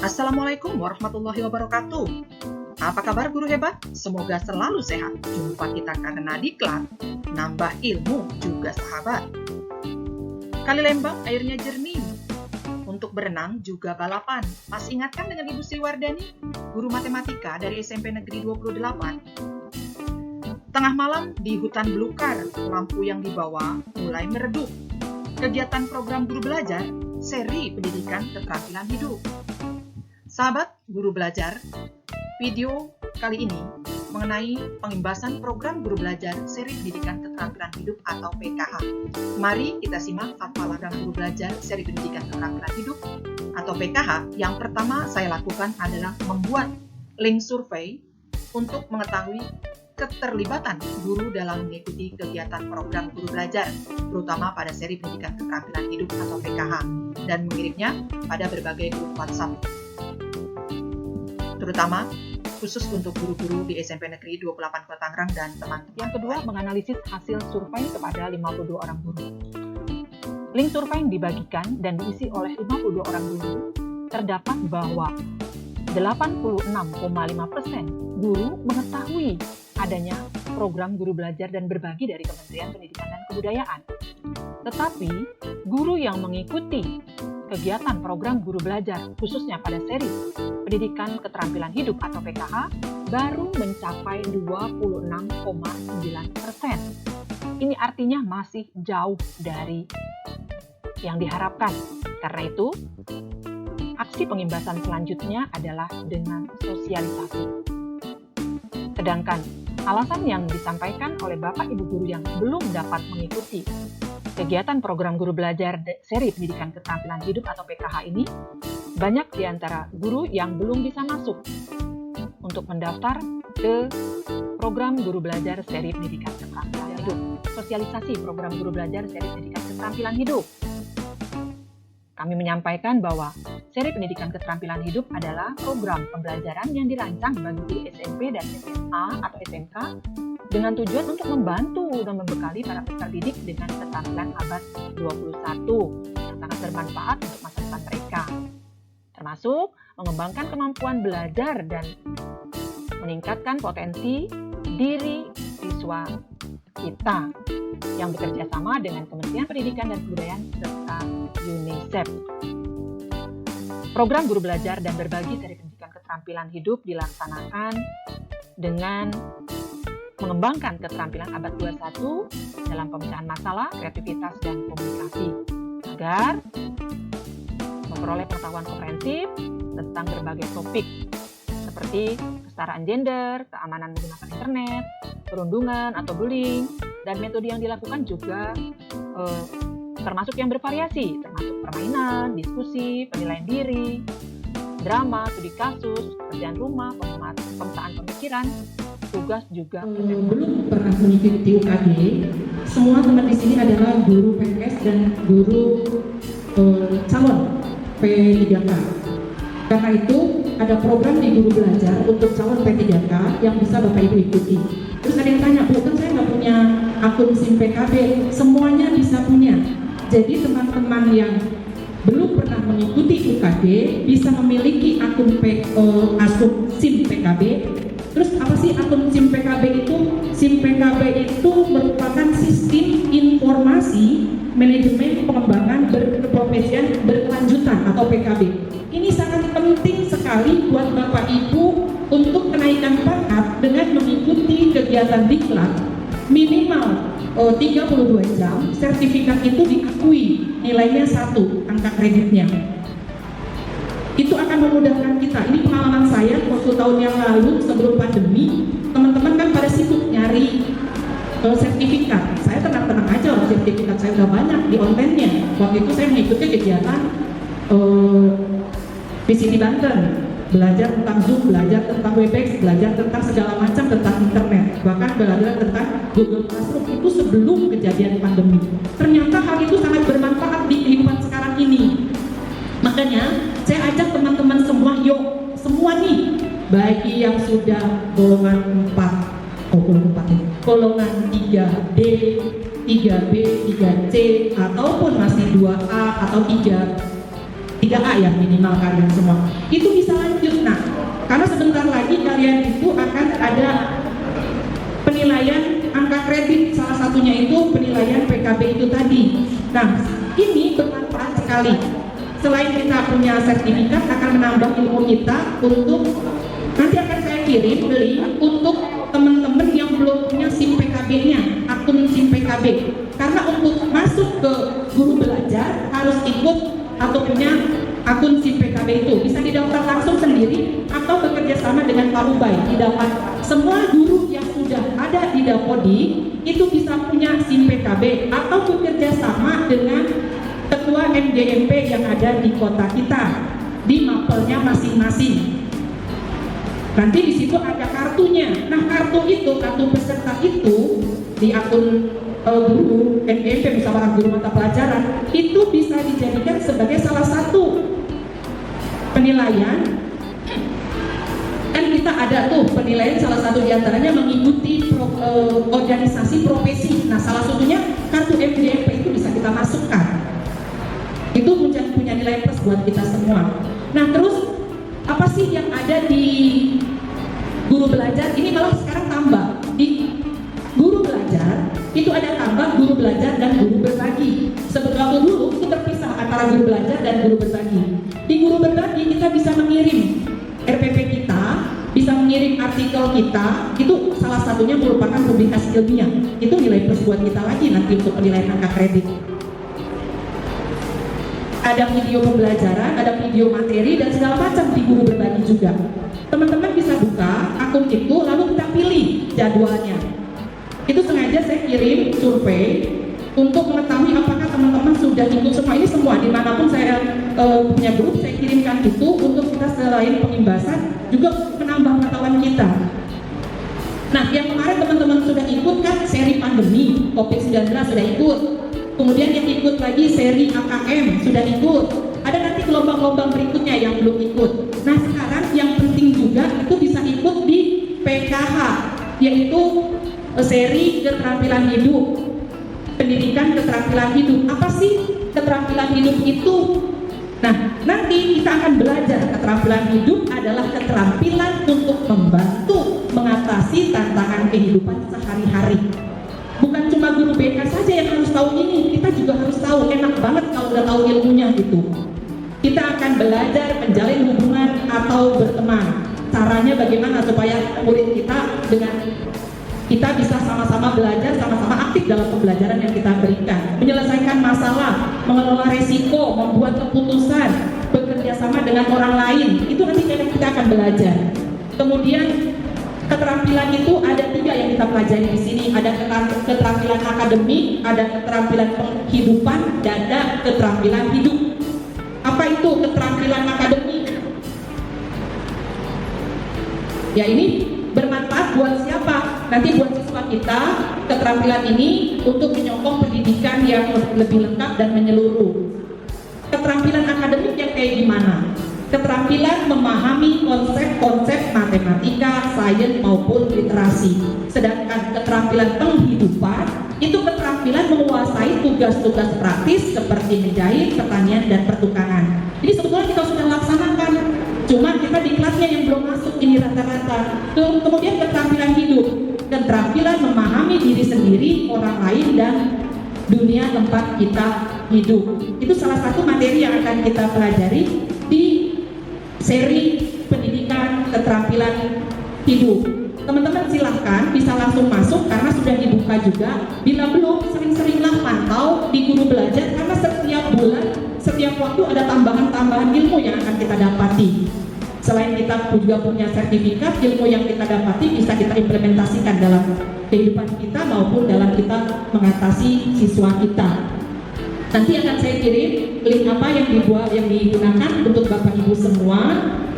Assalamualaikum warahmatullahi wabarakatuh. Apa kabar guru hebat? Semoga selalu sehat. Jumpa kita karena diklat, nambah ilmu juga sahabat. Kali Lembang airnya jernih. Untuk berenang juga balapan. Masih ingatkan dengan Ibu Sri Wardani, guru matematika dari SMP Negeri 28? Tengah malam di hutan belukar, lampu yang dibawa mulai meredup. Kegiatan program guru belajar, seri pendidikan keterampilan hidup. Sahabat guru belajar, video kali ini mengenai pengimbasan program guru belajar seri pendidikan keterampilan hidup atau PKH. Mari kita simak fatwa ladang guru belajar seri pendidikan keterampilan hidup atau PKH. Yang pertama saya lakukan adalah membuat link survei untuk mengetahui keterlibatan guru dalam mengikuti kegiatan program guru belajar, terutama pada seri pendidikan keterampilan hidup atau PKH, dan mengirimnya pada berbagai grup WhatsApp, terutama khusus untuk guru-guru di SMP Negeri 28 Kota Tangerang dan teman-teman. Yang kedua, menganalisis hasil survei kepada 52 orang guru. Link survei yang dibagikan dan diisi oleh 52 orang guru, terdapat bahwa 86,5% guru mengetahui adanya program guru belajar dan berbagi dari Kementerian Pendidikan dan Kebudayaan. Tetapi, guru yang mengikuti kegiatan program guru belajar, khususnya pada seri pendidikan keterampilan hidup atau PKH, baru mencapai 26,9%. Ini artinya masih jauh dari yang diharapkan. Karena itu, aksi pengimbasan selanjutnya adalah dengan sosialisasi. Sedangkan alasan yang disampaikan oleh Bapak Ibu guru yang belum dapat mengikuti kegiatan program guru belajar seri pendidikan keterampilan hidup atau PKH ini, banyak di antara guru yang belum bisa masuk untuk mendaftar ke program guru belajar seri pendidikan keterampilan hidup. Sosialisasi program guru belajar seri pendidikan keterampilan hidup. Kami menyampaikan bahwa seri pendidikan keterampilan hidup adalah program pembelajaran yang dirancang bagi guru SMP dan SMA atau SMK dengan tujuan untuk membantu dan membekali para peserta didik dengan keterampilan abad 21 yang sangat bermanfaat untuk masa depan mereka, termasuk mengembangkan kemampuan belajar dan meningkatkan potensi diri siswa kita yang bekerja sama dengan Kementerian Pendidikan dan Kebudayaan serta UNICEF. Program guru belajar dan berbagi seri pendidikan keterampilan hidup dilaksanakan dengan mengembangkan keterampilan abad 21 dalam pemecahan masalah, kreativitas, dan komunikasi agar memperoleh pengetahuan komprehensif tentang berbagai topik seperti kesetaraan gender, keamanan menggunakan internet, perundungan atau bullying, dan metode yang dilakukan juga termasuk yang bervariasi, termasuk permainan, diskusi, penilaian diri, drama, studi kasus, pekerjaan rumah, pemetaan pemikiran, tugas juga. Belum pernah mengikuti UKG, semua teman di sini adalah guru PNS dan guru calon P3K. Karena itu ada program di guru belajar untuk calon P3K yang bisa Bapak Ibu ikuti. Terus ada yang tanya, Bu, kan saya nggak punya akun SIM PKB. Semuanya bisa punya. Jadi teman-teman yang belum pernah mengikuti UKG bisa memiliki akun SIM PKB. Terus apa sih akun SIM PKB itu? SIM PKB itu merupakan sistem informasi manajemen pengembangan berkeprofesian berkelanjutan atau PKB. Ini sangat penting sekali buat Bapak Ibu untuk kenaikan pangkat dengan mengikuti kegiatan diklat minimal 32 jam, sertifikat itu diakui, nilainya 1, angka kreditnya. Itu akan memudahkan kita. Ini pengalaman saya waktu tahun yang lalu sebelum pandemi, teman-teman kan pada sibuk nyari sertifikat. Saya tenang-tenang aja, sertifikat saya udah banyak di online-nya. Waktu itu saya mengikuti kegiatan di sini Banten, belajar tentang Zoom, belajar tentang Webex, belajar tentang segala macam tentang internet, bahkan belajar tentang Google Classroom itu sebelum kejadian pandemi. Ternyata hal itu sangat bermanfaat di kehidupan sekarang ini. Makanya saya ajak teman-teman semua, yuk semua nih, baik yang sudah golongan 4, golongan 3D, 3B, 3C, ataupun masih 2A atau 3 3A ya minimal kalian semua. Itu bisa lanjut. Nah, karena sebentar lagi kalian itu akan ada penilaian angka kredit, salah satunya itu penilaian PKB itu tadi. Nah, ini bermanfaat sekali. Selain kita punya sertifikat, akan menambah ilmu kita untuk nanti akan saya kirim beli untuk teman-teman yang belum punya SIM PKB-nya, akun SIM PKB. Karena untuk masuk ke guru belajar harus ikut atau punya akun SIM PKB itu. Bisa didaftar langsung sendiri atau bekerja sama dengan Pak Ubay. Didapat semua guru yang sudah ada di Dapodi itu bisa punya SIM PKB atau bekerja sama dengan ketua MGMP yang ada di kota kita di mapelnya masing-masing. Nanti di situ ada kartunya. Nah, kartu itu, kartu peserta itu di akun guru MGMP bersama guru mata pelajaran itu bisa dijadikan sebagai salah satu penilaian. Kan kita ada tuh penilaian, salah satu diantaranya mengikuti organisasi profesi. Nah, salah satunya kartu MGMP itu bisa kita masukkan. Itu punya nilai plus buat kita semua. Nah, terus apa sih yang ada di guru belajar? Ini malah sekarang tambah. Di guru belajar itu ada tambah guru belajar dan guru berbagi. Sebetulnya dulu itu terpisah antara guru belajar dan guru berbagi. Di guru berbagi kita bisa mengirim RPP kita, bisa mengirim artikel kita. Itu salah satunya merupakan publikasi ilmiah. Itu nilai plus buat kita lagi nanti untuk penilaian angka kredit. Ada video pembelajaran, ada video materi, dan segala macam di guru berbagi juga. Teman-teman bisa buka akun itu, lalu kita pilih jadwalnya. Itu sengaja saya kirim survei untuk mengetahui apakah teman-teman sudah ikut semua. Ini semua, dimanapun saya punya grup, saya kirimkan itu untuk kita selain pengimbasan, juga menambah pengetahuan kita. Nah, yang kemarin teman-teman sudah ikut kan seri pandemi, COVID-19 sudah ikut. Kemudian yang ikut lagi seri AKM sudah ikut. Ada nanti gelombang-gelombang berikutnya yang belum ikut. Nah, sekarang yang penting juga itu bisa ikut di PKH, yaitu seri keterampilan hidup, pendidikan keterampilan hidup. Apa sih keterampilan hidup itu? Nah, nanti kita akan belajar keterampilan hidup adalah keterampilan untuk membantu mengatasi tantangan kehidupan sehari-hari. Bukan cuma guru BK saja yang harus tahu ini, kita juga harus tahu. Enak banget kalau udah tahu ilmunya gitu. Kita akan belajar menjalin hubungan atau berteman. Caranya bagaimana supaya murid kita dengan kita bisa sama-sama belajar, sama-sama aktif dalam pembelajaran yang kita berikan. Menyelesaikan masalah, mengelola resiko, membuat keputusan, bekerja sama dengan orang lain. Itu nanti kita akan belajar. Kemudian keterampilan itu ada 3 yang kita pelajari di sini. Ada keterampilan akademik, ada keterampilan kehidupan, dan ada keterampilan hidup. Apa itu keterampilan akademik? Ya, ini bermanfaat buat siapa? Nanti buat siswa kita. Keterampilan ini untuk menyokong pendidikan yang lebih lengkap dan menyeluruh. Keterampilan akademik yang kayak gimana? Keterampilan memahami konsep-konsep matematika, sains maupun literasi. Sedangkan keterampilan penghidupan itu keterampilan menguasai tugas-tugas praktis seperti menjahit, pertanian, dan pertukangan. Jadi sebetulnya kita sudah laksanakan, cuma kita di kelasnya yang belum masuk ini rata-rata. Kemudian keterampilan hidup, keterampilan memahami diri sendiri, orang lain, dan dunia tempat kita hidup. Itu salah satu materi yang akan kita pelajari di seri pendidikan keterampilan hidup. Teman-teman silahkan bisa langsung masuk karena sudah dibuka juga. Bila belum, sering-seringlah pantau di guru belajar karena setiap bulan, setiap waktu ada tambahan-tambahan ilmu yang akan kita dapati. Selain kita juga punya sertifikat, ilmu yang kita dapati bisa kita implementasikan dalam kehidupan kita maupun dalam kita mengatasi siswa kita. Nanti akan saya kirim link apa yang digunakan untuk Bapak Ibu semua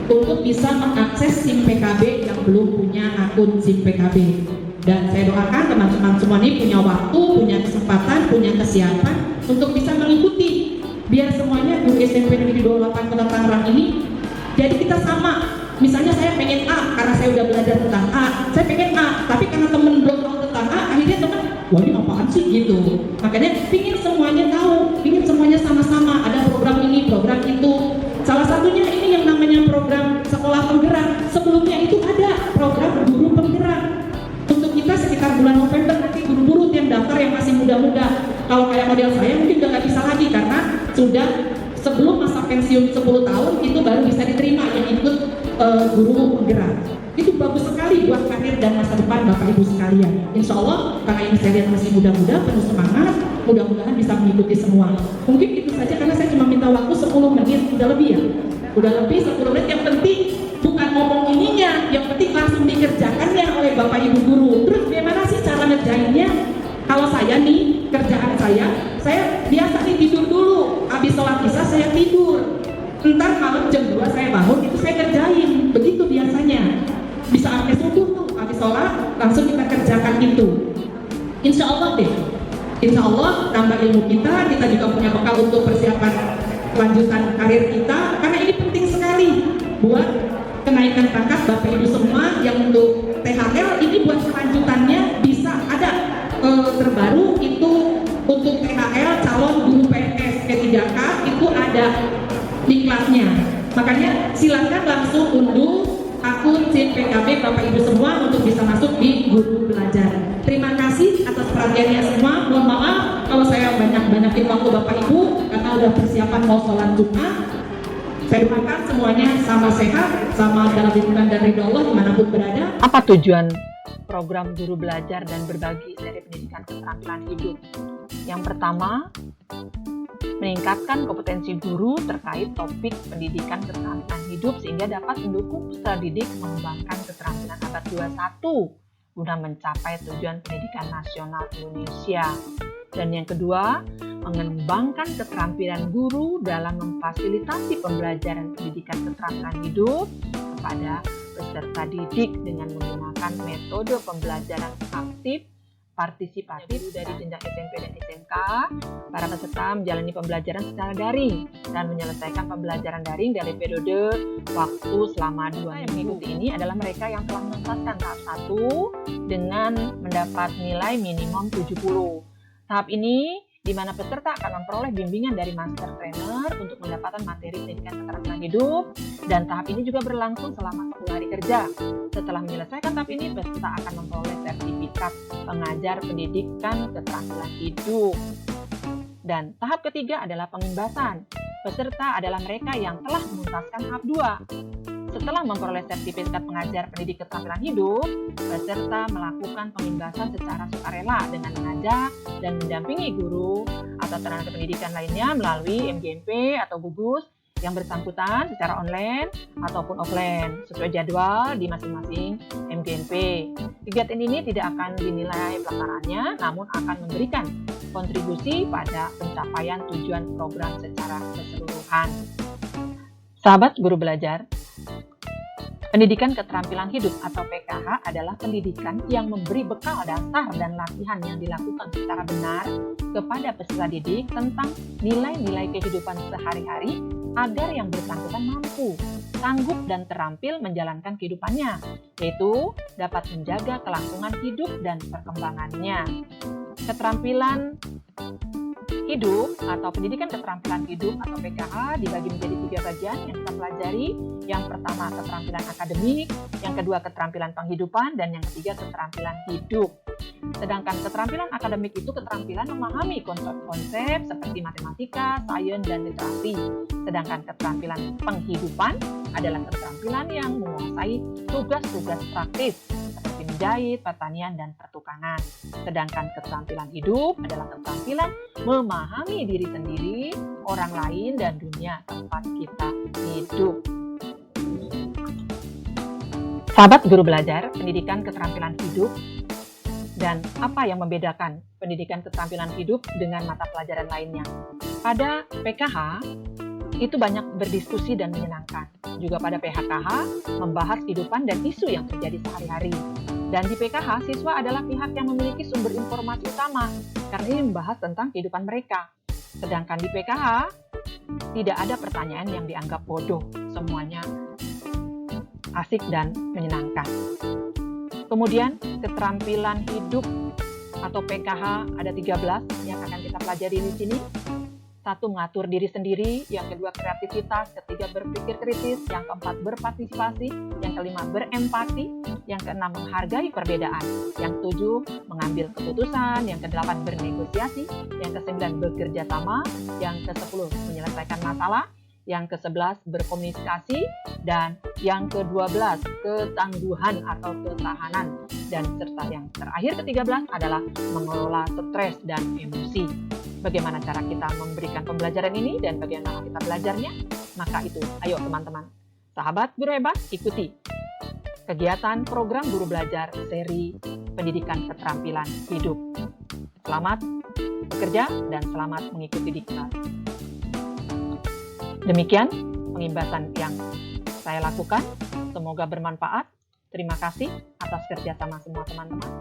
untuk bisa mengakses SIM PKB yang belum punya akun SIM PKB. Dan saya doakan teman-teman semua ini punya waktu, punya kesempatan, punya kesiapan untuk bisa mengikuti. Biar semuanya guru SMP Negeri 28 Kota Tangerang ini jadi kita sama. Misalnya saya pengen A karena saya udah belajar tentang A, saya pengen A, tapi karena temen belum tahu tentang A, akhirnya teman, wah ini apaan sih gitu. Makanya pingin semuanya tahu, pingin semuanya sama-sama, ada program ini, program itu. model saya mungkin udah nggak bisa lagi karena sudah sebelum masa pensiun 10 tahun itu baru bisa diterima yang ikut guru penggerak. Itu bagus sekali buat karir dan masa depan Bapak Ibu sekalian. Insya Allah karena ini saya lihat masih muda-muda, penuh semangat, mudah-mudahan bisa mengikuti semua. Mungkin itu saja karena saya cuma minta waktu 10 menit, udah lebih ya? Udah lebih 10 menit, yang penting bukan ngomong ininya, yang penting langsung dikerjakannya oleh Bapak Ibu guru. Terus bagaimana sih cara ngerjainnya? Kalau saya nih, kerjaan saya biasa nih tidur dulu, habis sholat isya saya tidur. Entar malam jam 2 saya bangun, itu saya kerjain, begitu biasanya. Bisa sampai subuh tuh, habis sholat langsung kita kerjakan itu. Insya Allah deh, insya Allah nambah ilmu kita juga punya bekal untuk persiapan kelanjutan karir kita, karena ini penting sekali buat kenaikan pangkat Bapak Ibu semua. Yang untuk THL ini buat kelanjutannya bisa ada terbaru itu untuk THL calon guru PNS P3K itu ada diklatnya, makanya silakan langsung unduh akun SIM PKB Bapak Ibu semua untuk bisa masuk di Guru Belajar. Terima kasih atas perhatiannya semua. Mohon maaf kalau saya banyakin waktu Bapak Ibu karena udah persiapan mau sholat Jumat. Saya doakan semuanya sama sehat, sama dalam lindungan dan ridho Allah dimanapun berada. Apa tujuan program Guru Belajar dan Berbagi dari Pendidikan Keterampilan Hidup? Yang pertama, meningkatkan kompetensi guru terkait topik pendidikan keterampilan hidup sehingga dapat mendukung peserta didik mengembangkan keterampilan abad 21 guna mencapai tujuan pendidikan nasional Indonesia. Dan yang kedua, mengembangkan keterampilan guru dalam memfasilitasi pembelajaran pendidikan keterampilan hidup kepada peserta didik dengan menggunakan metode pembelajaran aktif partisipatif dari jenjang SMP dan SMK. Para peserta menjalani pembelajaran secara daring dan menyelesaikan pembelajaran daring dari periode waktu selama 2 minggu. Yang mengikuti ini adalah mereka yang telah menuntaskan tahap 1 dengan mendapat nilai minimum 70. Tahap ini di mana peserta akan memperoleh bimbingan dari master trainer untuk mendapatkan materi pendidikan keterampilan hidup, dan tahap ini juga berlangsung selama 10 hari kerja. Setelah menyelesaikan tahap ini, peserta akan memperoleh sertifikat pengajar pendidikan keterampilan hidup. Dan tahap ketiga adalah pengimbasan. Peserta adalah mereka yang telah menuntaskan tahap 2. Setelah memperoleh sertifikat pengajar pendidik keterampilan hidup, peserta melakukan pengimbasan secara sukarela dengan mengajak dan mendampingi guru atau tenaga pendidikan lainnya melalui MGMP atau gugus yang bersangkutan secara online ataupun offline sesuai jadwal di masing-masing MGMP. Kegiatan ini tidak akan dinilai pelaksanaannya, namun akan memberikan kontribusi pada pencapaian tujuan program secara keseluruhan. Sahabat guru belajar, pendidikan keterampilan hidup atau PKH adalah pendidikan yang memberi bekal dasar dan latihan yang dilakukan secara benar kepada peserta didik tentang nilai-nilai kehidupan sehari-hari agar yang bersangkutan mampu, sanggup dan terampil menjalankan kehidupannya, yaitu dapat menjaga kelangsungan hidup dan perkembangannya. Keterampilan hidup atau pendidikan keterampilan hidup atau PKH dibagi menjadi 3 bagian yang kita pelajari. Yang pertama keterampilan akademik, yang kedua keterampilan penghidupan, dan yang ketiga keterampilan hidup. Sedangkan keterampilan akademik itu keterampilan memahami konsep-konsep seperti matematika, sains, dan literasi. Sedangkan keterampilan penghidupan adalah keterampilan yang menguasai tugas-tugas praktis seperti menjahit, pertanian, dan pertukangan. Sedangkan keterampilan hidup adalah keterampilan memahami diri sendiri, orang lain, dan dunia tempat kita hidup. Sahabat guru belajar, pendidikan keterampilan hidup, dan apa yang membedakan pendidikan keterampilan hidup dengan mata pelajaran lainnya? Pada PKH, itu banyak berdiskusi dan menyenangkan. Juga pada PHKH, membahas kehidupan dan isu yang terjadi sehari-hari. Dan di PKH, siswa adalah pihak yang memiliki sumber informasi utama, karena ini membahas tentang kehidupan mereka. Sedangkan di PKH, tidak ada pertanyaan yang dianggap bodoh. Semuanya asik dan menyenangkan. Kemudian, keterampilan hidup atau PKH ada 13 yang akan kita pelajari di sini. Satu, mengatur diri sendiri. Yang kedua, kreativitas. Ketiga, berpikir kritis. Yang keempat, berpartisipasi. Yang kelima, berempati. Yang keenam, menghargai perbedaan. Yang ketujuh, mengambil keputusan. Yang kedelapan, bernegosiasi. Yang kesembilan, bekerja sama. Yang kesepuluh, menyelesaikan masalah. Yang ke-11 berkomunikasi, dan yang ke-12 ketangguhan atau ketahanan, dan serta yang terakhir ke-13 adalah mengelola stres dan emosi. Bagaimana cara kita memberikan pembelajaran ini dan bagaimana kita belajarnya? Maka itu, ayo teman-teman, sahabat guru hebat, ikuti kegiatan program guru belajar seri pendidikan keterampilan hidup. Selamat bekerja dan selamat mengikuti diklat. Demikian pengimbasan yang saya lakukan. Semoga bermanfaat. Terima kasih atas kerjasama semua teman-teman.